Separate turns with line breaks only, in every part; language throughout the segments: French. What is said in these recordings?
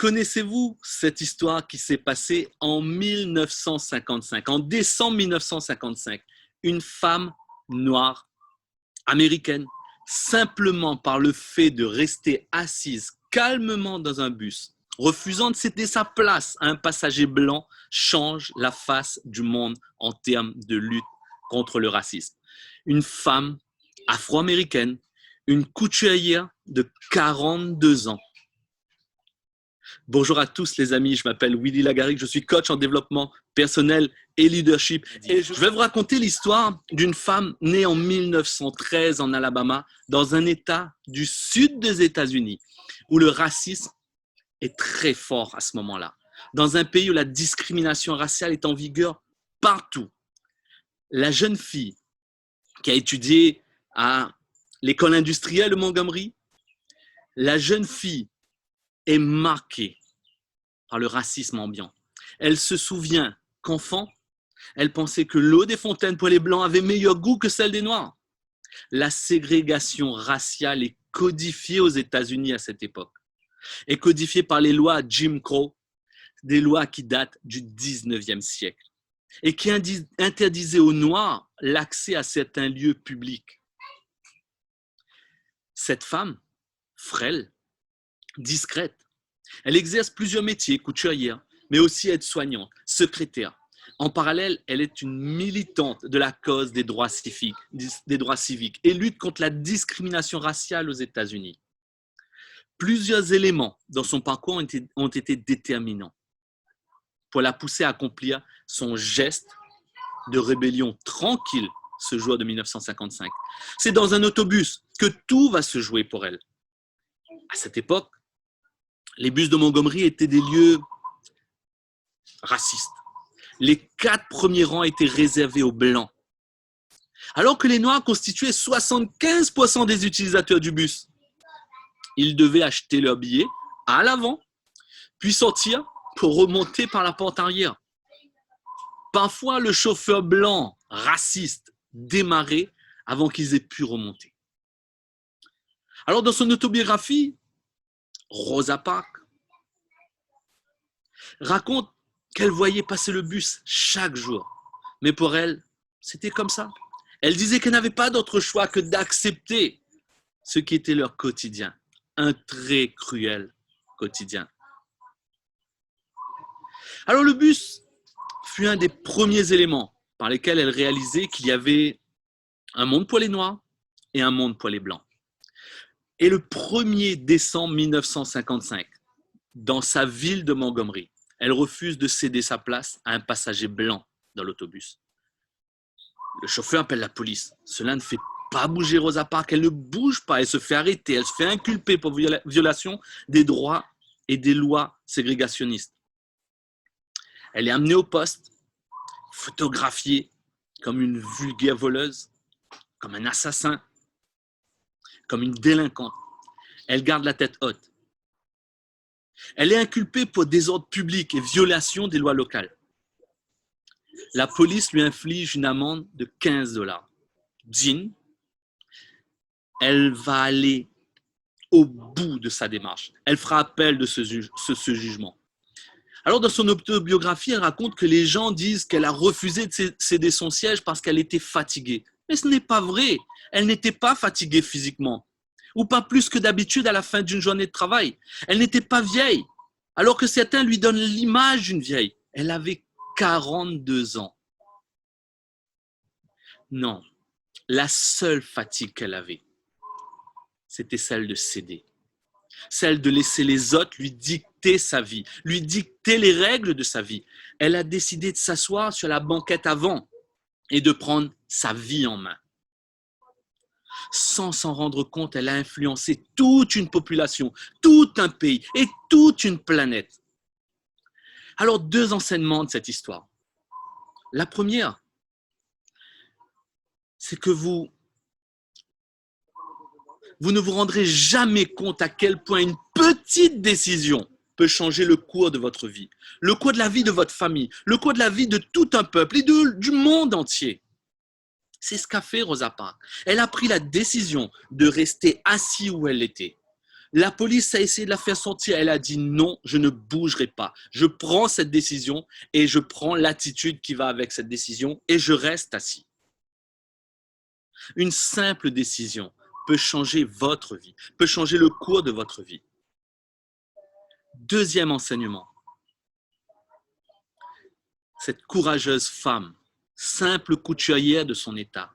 Connaissez-vous cette histoire qui s'est passée en 1955, en décembre 1955? Une femme noire américaine, simplement par le fait de rester assise calmement dans un bus, refusant de céder sa place à un passager blanc, change la face du monde en termes de lutte contre le racisme. Une femme afro-américaine, une couturière de 42 ans. Bonjour à tous les amis, je m'appelle Willy Lagarigue, je suis coach en développement personnel et leadership. Et je vais vous raconter l'histoire d'une femme née en 1913 en Alabama, dans un état du sud des États-Unis, où le racisme est très fort à ce moment-là. Dans un pays où la discrimination raciale est en vigueur partout. La jeune fille qui a étudié à l'école industrielle de Montgomery, la jeune fille est marquée par le racisme ambiant. Elle se souvient qu'enfant, elle pensait que l'eau des fontaines pour les Blancs avait meilleur goût que celle des Noirs. La ségrégation raciale est codifiée aux États-Unis à cette époque. Est codifiée par les lois Jim Crow, des lois qui datent du 19e siècle et qui interdisaient aux Noirs l'accès à certains lieux publics. Cette femme, frêle, discrète, elle exerce plusieurs métiers, couturière, mais aussi aide-soignante, secrétaire. En parallèle, elle est une militante de la cause des droits civiques et lutte contre la discrimination raciale aux États-Unis. Plusieurs éléments dans son parcours ont été déterminants pour la pousser à accomplir son geste de rébellion tranquille ce jour de 1955. C'est dans un autobus que tout va se jouer pour elle. À cette époque, les bus de Montgomery étaient des lieux racistes. Les 4 premiers rangs étaient réservés aux Blancs. Alors que les Noirs constituaient 75% des utilisateurs du bus. Ils devaient acheter leur billet à l'avant, puis sortir pour remonter par la porte arrière. Parfois, le chauffeur blanc raciste démarrait avant qu'ils aient pu remonter. Alors, dans son autobiographie, Rosa Parks raconte qu'elle voyait passer le bus chaque jour. Mais pour elle, c'était comme ça. Elle disait qu'elle n'avait pas d'autre choix que d'accepter ce qui était leur quotidien. Un très cruel quotidien. Alors le bus fut un des premiers éléments par lesquels elle réalisait qu'il y avait un monde pour les Noirs et un monde pour les Blancs. Et le 1er décembre 1955, dans sa ville de Montgomery, elle refuse de céder sa place à un passager blanc dans l'autobus. Le chauffeur appelle la police. Cela ne fait pas bouger Rosa Parks. Elle ne bouge pas. Elle se fait arrêter. Elle se fait inculper pour violation des droits et des lois ségrégationnistes. Elle est amenée au poste, photographiée comme une vulgaire voleuse, comme un assassin, comme une délinquante. Elle garde la tête haute. Elle est inculpée pour désordre public et violation des lois locales. La police lui inflige une amende de $15. Jean, elle va aller au bout de sa démarche. Elle fera appel de ce jugement. Alors, dans son autobiographie, elle raconte que les gens disent qu'elle a refusé de céder son siège parce qu'elle était fatiguée. Mais ce n'est pas vrai. Elle n'était pas fatiguée physiquement, ou pas plus que d'habitude à la fin d'une journée de travail. Elle n'était pas vieille, alors que certains lui donnent l'image d'une vieille. Elle avait 42 ans. Non, la seule fatigue qu'elle avait, c'était celle de céder. Celle de laisser les autres lui dicter sa vie, lui dicter les règles de sa vie. Elle a décidé de s'asseoir sur la banquette avant et de prendre sa vie en main. Sans s'en rendre compte, elle a influencé toute une population, tout un pays et toute une planète. Alors, 2 enseignements de cette histoire. La première, c'est que vous ne vous rendrez jamais compte à quel point une petite décision peut changer le cours de votre vie, le cours de la vie de votre famille, le cours de la vie de tout un peuple et du monde entier. C'est ce qu'a fait Rosa Parks. Elle a pris la décision de rester assise où elle était, La police a essayé de la faire sortir. Elle a dit non, je ne bougerai pas. Je prends cette décision et je prends l'attitude qui va avec cette décision et je reste assis. Une simple décision peut changer votre vie, peut changer le cours de votre vie. Deuxième enseignement. Cette courageuse femme, simple couturière de son état,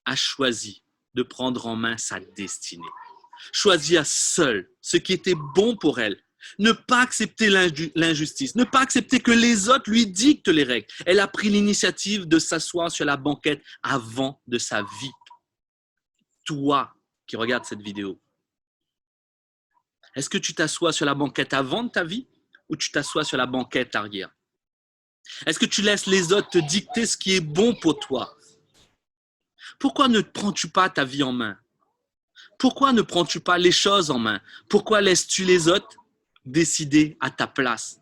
a choisi de prendre en main sa destinée. Choisir seule ce qui était bon pour elle. Ne pas accepter l'injustice, ne pas accepter que les autres lui dictent les règles. Elle a pris l'initiative de s'asseoir sur la banquette avant de sa vie. Toi qui regardes cette vidéo, est-ce que tu t'assois sur la banquette avant de ta vie ou tu t'assois sur la banquette arrière? Est-ce que tu laisses les autres te dicter ce qui est bon pour toi? Pourquoi ne prends-tu pas ta vie en main? Pourquoi ne prends-tu pas les choses en main? Pourquoi laisses-tu les autres décider à ta place?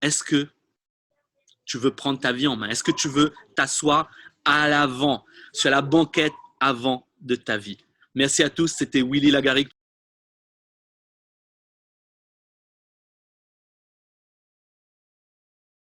Est-ce que tu veux prendre ta vie en main? Est-ce que tu veux t'asseoir à l'avant, sur la banquette avant de ta vie? Merci à tous, c'était Willy Lagaric.